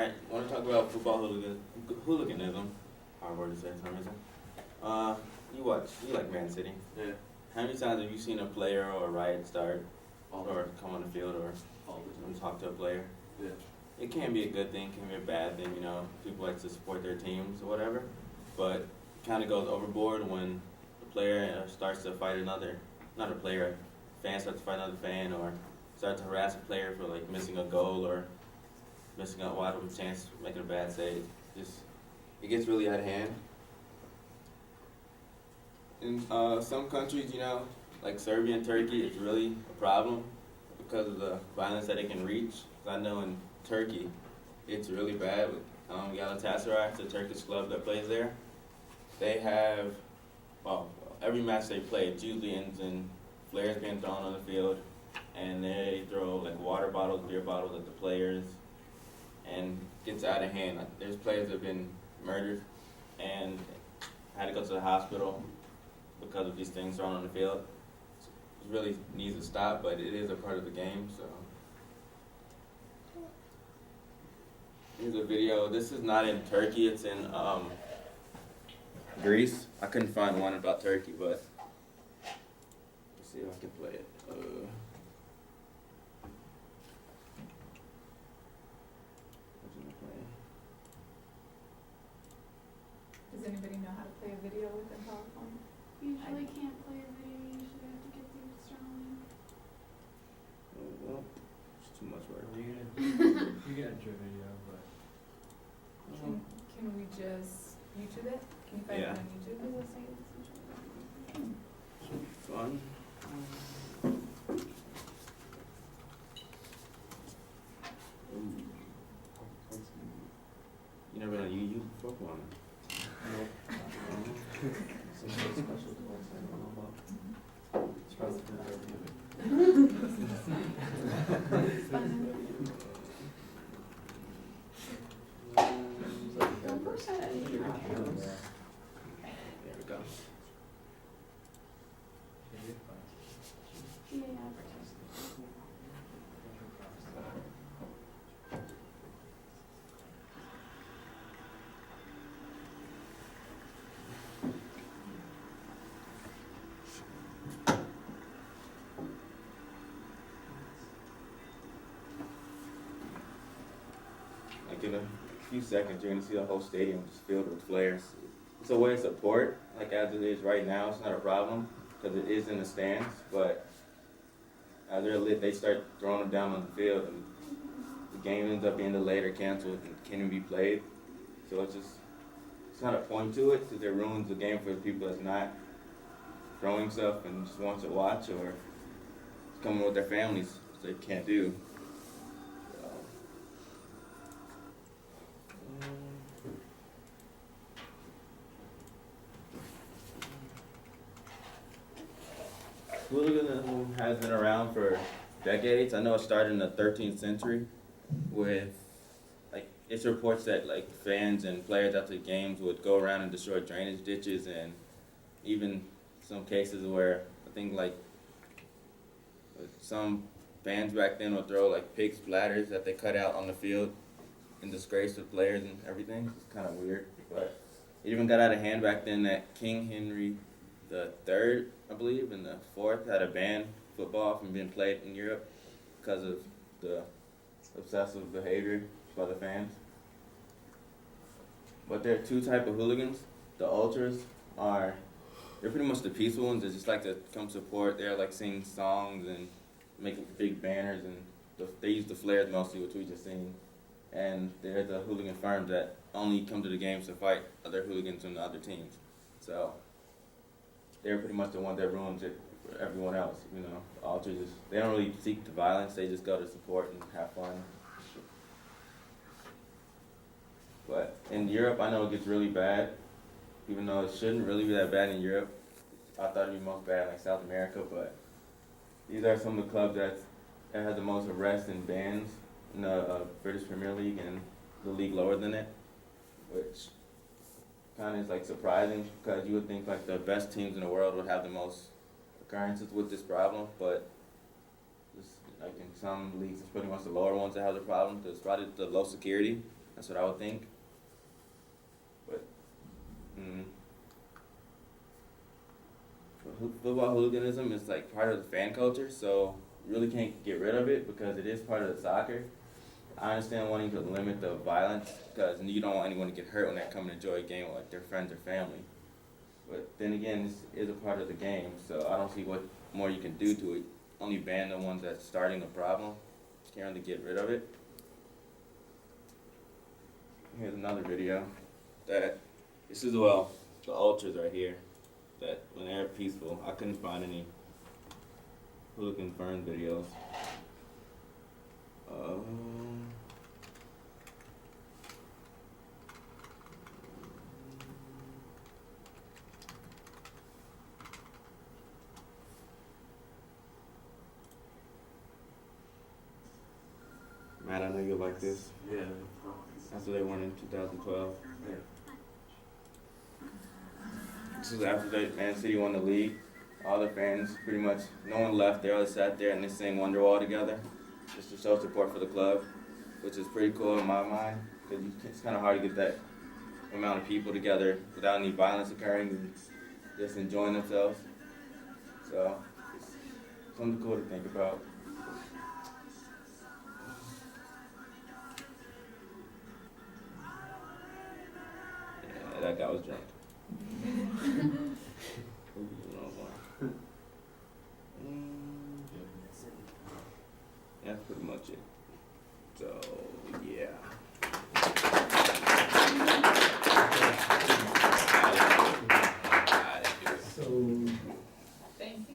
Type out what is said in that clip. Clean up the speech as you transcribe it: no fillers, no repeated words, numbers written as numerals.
Alright, I want to talk about hooliganism. Hard word to say for some reason. You like Man City. Yeah, How many times have you seen a player or a riot start all or come on the field or all the time. talk to a player? Yeah, It can be a good thing, can be a bad thing, people like to support their teams or whatever, but it kind of goes overboard when the player starts to fight not a player, a fan starts to fight another fan or starts to harass a player for like missing a goal or missing a wide open chance, making a bad save. Just, it gets really out of hand. In some countries, like Serbia and Turkey, it's really a problem because of the violence that it can reach. 'Cause I know in Turkey, it's really bad with Galatasaray, it's a Turkish club that plays there. They have, every match they play, it usually ends in flares being thrown on the field, and they throw like water bottles, beer bottles at the players, and it gets out of hand. Like, there's players that have been murdered and had to go to the hospital because of these things thrown on the field. It really needs to stop, but it is a part of the game, so. Here's a video. This is not in Turkey, it's in Greece. I couldn't find one about Turkey, but let's see if I can play it. What's it play? Does anybody know how to play a video within PowerPoint? Usually can't play a video, you usually have to get the external link. Well, it's too much work. You can enter a video, but Can we just YouTube it? Can you find it Yeah. on YouTube? Is this Fun. You never been on YouTube before? Come on. something special device I don't know about. It's probably good idea. Don't push that into your account. There we go. Yeah. Like in a few seconds, you're gonna see the whole stadium just filled with flares. It's a way of support, like as it is right now, it's not a problem, because it is in the stands, but as they're lit, they start throwing them down on the field, and the game ends up being delayed or canceled and can't even be played. So it's not a point to it, because it ruins the game for the people that's not throwing stuff and just wants to watch, or coming with their families, so they can't do. Hooliganism has been around for decades. I know it started in the 13th century with, like, it's reports that, like, fans and players after games would go around and destroy drainage ditches, and even some cases where I think, like, some fans back then would throw, like, pig splatters that they cut out on the field in disgrace with players and everything. It's kind of weird, but it even got out of hand back then that King Henry the Third, I believe, and the Fourth had a ban football from being played in Europe because of the obsessive behavior by the fans. But there are two types of hooligans. The ultras they're pretty much the peaceful ones. They just like to come support. They're like sing songs and make big banners, and they use the flares mostly, which we just seen. And they're the hooligan firms that only come to the games to fight other hooligans from the other teams. So they're pretty much the ones that ruins it for everyone else. The ultras they don't really seek the violence. They just go to support and have fun. But in Europe, I know it gets really bad, even though it shouldn't really be that bad in Europe. I thought it'd be most bad in like South America, but these are some of the clubs that have the most arrests and bans in the British Premier League and the league lower than it, which kind of is like surprising because you would think like the best teams in the world would have the most occurrences with this problem, but just like in some leagues, it's pretty much the lower ones that have the problem. It's probably the low security. That's what I would think. But, football hooliganism is like part of the fan culture, so you really can't get rid of it because it is part of the soccer. I understand wanting to limit the violence because you don't want anyone to get hurt when they come and enjoy a game with like their friends or family. But then again, this is a part of the game, so I don't see what more you can do to it. Only ban the ones that's starting the problem. Can't really get rid of it. Here's another video that this is the ultras right here. That when they're peaceful, I couldn't find any hooligan burn videos. Matt, I know you like this. Yeah. That's what they won in 2012. Yeah. This is after Man City won the league. All the fans, pretty much, no one left. They all sat there and they sang Wonderwall together, just to show support for the club, which is pretty cool in my mind, because it's kind of hard to get that amount of people together without any violence occurring and just enjoying themselves. So, it's something cool to think about. Yeah, that guy was drunk. That's pretty much it. So